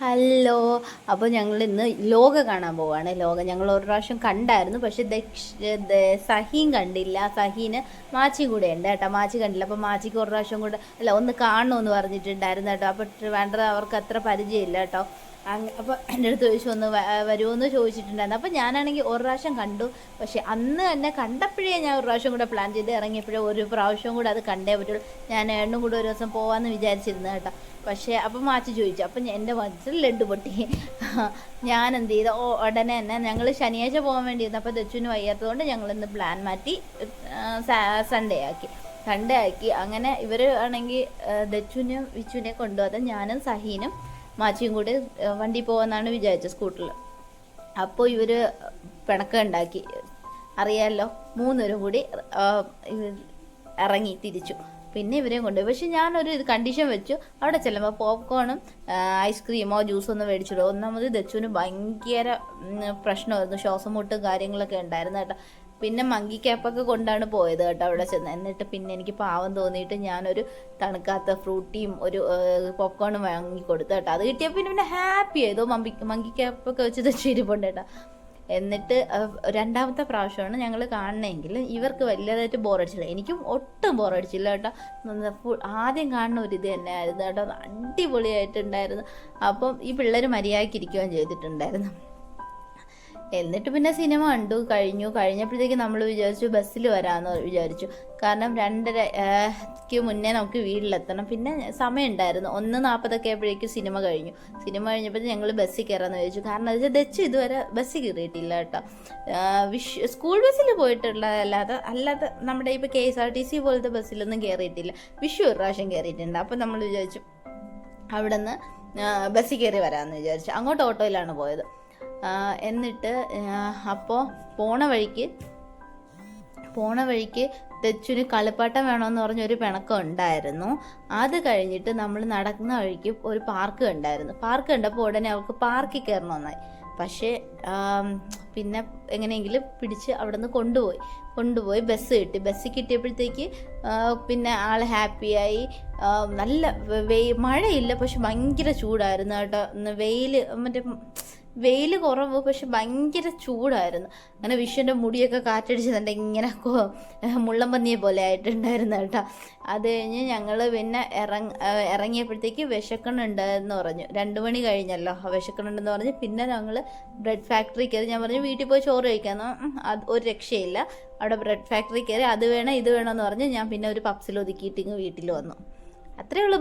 Hello. അപ്പോൾ ഞങ്ങൾ ഇന്ന് ലോക കാണാൻ പോവാണ്. ലോക ഞങ്ങൾ ഒരു പ്രാവശ്യം കണ്ടായിരുന്നു, പക്ഷെ സഹീൻ കണ്ടില്ല. സഹീന് മാച്ചിയും കൂടെ ഉണ്ട് കേട്ടോ. മാച്ചി കണ്ടില്ല. അപ്പോൾ മാച്ചിക്ക് ഒരു പ്രാവശ്യം കൂടെ അല്ല ഒന്ന് കാണണമെന്ന് പറഞ്ഞിട്ടുണ്ടായിരുന്നു കേട്ടോ. അപ്പോൾ വേണ്ട അവർക്ക് അത്ര പരിചയമില്ല കേട്ടോ. അപ്പോൾ എൻ്റെ അടുത്ത് ചോദിച്ചു ഒന്ന് വരുമോയെന്ന് ചോദിച്ചിട്ടുണ്ടായിരുന്നു. അപ്പോൾ ഞാനാണെങ്കിൽ ഒരു പ്രാവശ്യം കണ്ടു, പക്ഷേ അന്ന് തന്നെ കണ്ടപ്പോഴേ ഞാൻ ഒരു പ്രാവശ്യം കൂടെ പ്ലാൻ ചെയ്ത് ഇറങ്ങിയപ്പോഴേ ഒരു പ്രാവശ്യം കൂടെ അത് കണ്ടേ പറ്റുള്ളൂ. ഞാൻ എണ്ണും കൂടെ ഒരു ദിവസം പോകാമെന്ന് വിചാരിച്ചിരുന്നു കേട്ടോ. പക്ഷേ അപ്പം മാറ്റി ചോദിച്ചു. അപ്പം എൻ്റെ മനസ്സിൽ ലഡ്ഡു പൊട്ടി. ഞാൻ എന്ത് ചെയ്തു, ഉടനെ തന്നെ ഞങ്ങൾ ശനിയാഴ്ച പോകാൻ വേണ്ടിയിരുന്നു. അപ്പോൾ ദച്ചുവിന് വയ്യാത്തതുകൊണ്ട് ഞങ്ങളിന്ന് പ്ലാൻ മാറ്റി സൺഡേ ആക്കി. അങ്ങനെ ഇവർ ആണെങ്കിൽ ദച്ചുവിനും വിച്ചുവിനെ കൊണ്ടുപോകാതെ ഞാനും സഹീനും മാച്ചിയും കൂടി വണ്ടി പോകാമെന്നാണ് വിചാരിച്ചത്, സ്കൂട്ടറിൽ. അപ്പോൾ ഇവർ പിണക്കം ഉണ്ടാക്കി, അറിയാമല്ലോ. മൂന്നുപേരും കൂടി ഇറങ്ങി തിരിച്ചു. പിന്നെ ഇവരെയും കൊണ്ടുപോയി. പക്ഷെ ഞാനൊരു കണ്ടീഷൻ വെച്ചു, അവിടെ ചെല്ലുമ്പോൾ പോപ്കോണും ഐസ്ക്രീമോ ജ്യൂസോ ഒന്നും മേടിച്ചിടും. ഒന്നാമത് ദച്ചുവിന് ഭയങ്കര പ്രശ്നമായിരുന്നു, ശ്വാസം മുട്ടും കാര്യങ്ങളൊക്കെ ഉണ്ടായിരുന്നു കേട്ടോ. പിന്നെ മങ്കി ക്യാപ്പൊക്കെ കൊണ്ടാണ് പോയത് കേട്ടോ അവിടെ ചെന്ന്. എന്നിട്ട് പിന്നെ എനിക്ക് പാവം തോന്നിയിട്ട് ഞാനൊരു തണുക്കാത്ത ഫ്രൂട്ടിയും ഒരു പോപ്കോണും വാങ്ങിക്കൊടുത്തു കേട്ടോ. അത് കിട്ടിയപ്പോൾ പിന്നെ ഹാപ്പി ആയതോ. മങ്കി ക്യാപ്പൊക്കെ വെച്ച് ദച്ചിരിപ്പുണ്ട് കേട്ടോ. എന്നിട്ട് രണ്ടാമത്തെ പ്രാവശ്യമാണ് ഞങ്ങൾ കാണണമെങ്കിൽ ഇവർക്ക് വലിയതായിട്ട് ബോറടിച്ചില്ല. എനിക്കും ഒട്ടും ബോറടിച്ചില്ല കേട്ടോ. ആദ്യം കാണുന്ന ഒരു ഇത് തന്നെ ആയിരുന്നു കേട്ടോ. അടിപൊളിയായിട്ടുണ്ടായിരുന്നു. അപ്പം ഈ പിള്ളേർ മര്യാദയ്ക്ക് ഇരിക്കുകയും ചെയ്തിട്ടുണ്ടായിരുന്നു. എന്നിട്ട് പിന്നെ സിനിമ കഴിഞ്ഞപ്പോഴത്തേക്ക് നമ്മൾ വിചാരിച്ചു ബസ്സിൽ വരാമെന്ന് വിചാരിച്ചു. കാരണം 2:30 മുന്നേ നമുക്ക് വീട്ടിലെത്തണം. പിന്നെ സമയം ഉണ്ടായിരുന്നു, 1:40 ആയപ്പോഴേക്കും സിനിമ കഴിഞ്ഞപ്പോൾ ഞങ്ങൾ ബസ്സിൽ കയറാമെന്ന് വിചാരിച്ചു. കാരണം അത് ദച്ച് ഇതുവരെ ബസ്സിൽ കയറിയിട്ടില്ല കേട്ടോ. സ്കൂൾ ബസ്സിൽ പോയിട്ടുള്ള അല്ലാതെ നമ്മുടെ ഇപ്പോൾ KSRTC പോലത്തെ ബസ്സിലൊന്നും കയറിയിട്ടില്ല. വിഷു ഒരു പ്രാവശ്യം കയറിയിട്ടുണ്ട്. അപ്പോൾ നമ്മൾ വിചാരിച്ചു അവിടെ നിന്ന് ബസ്സിൽ കയറി വരാമെന്ന് വിചാരിച്ചു. അങ്ങോട്ട് ഓട്ടോയിലാണ് പോയത്. എന്നിട്ട് അപ്പോൾ പോണ വഴിക്ക് തെച്ചുന് കളിപ്പാട്ടം വേണമെന്ന് പറഞ്ഞൊരു പിണക്കം ഉണ്ടായിരുന്നു. അത് കഴിഞ്ഞിട്ട് നമ്മൾ നടക്കുന്ന വഴിക്ക് ഒരു പാർക്ക് കണ്ടപ്പോൾ ഉടനെ അവൾക്ക് പാർക്കിൽ കയറണമെന്നായി. പക്ഷേ പിന്നെ എങ്ങനെയെങ്കിലും പിടിച്ച് അവിടെ നിന്ന് കൊണ്ടുപോയി ബസ് കിട്ടിയപ്പോഴത്തേക്ക് പിന്നെ ആൾ ഹാപ്പിയായി. നല്ല മഴയില്ല, പക്ഷെ ഭയങ്കര ചൂടായിരുന്നു കേട്ടോ. വെയിൽ കുറവ്, പക്ഷെ ഭയങ്കര ചൂടായിരുന്നു. അങ്ങനെ വിഷുവിൻ്റെ മുടിയൊക്കെ കാറ്റടിച്ചതുണ്ട്, ഇങ്ങനെ മുള്ളംപന്നിയെ പോലെ ആയിട്ടുണ്ടായിരുന്നു കേട്ടോ. അത് കഴിഞ്ഞ് ഞങ്ങൾ പിന്നെ ഇറങ്ങിയപ്പോഴത്തേക്ക് വിശക്കണുണ്ടെന്ന് പറഞ്ഞു. 2 മണി കഴിഞ്ഞല്ലോ, വിശക്കണുണ്ടെന്ന് പറഞ്ഞ് പിന്നെ ഞങ്ങൾ ബ്രെഡ് ഫാക്ടറി കയറി. ഞാൻ പറഞ്ഞു വീട്ടിൽ പോയി ചോറ് കഴിക്കാമെന്ന്. അത് ഒരു രക്ഷയില്ല. അവിടെ ബ്രെഡ് ഫാക്ടറി കയറി അത് വേണം ഇത് വേണമെന്ന് പറഞ്ഞ് ഞാൻ പിന്നെ ഒരു പപ്സിൽ ഒതുക്കിയിട്ട് വീട്ടിൽ വന്നു. അത്രയേ ഉള്ളൂ.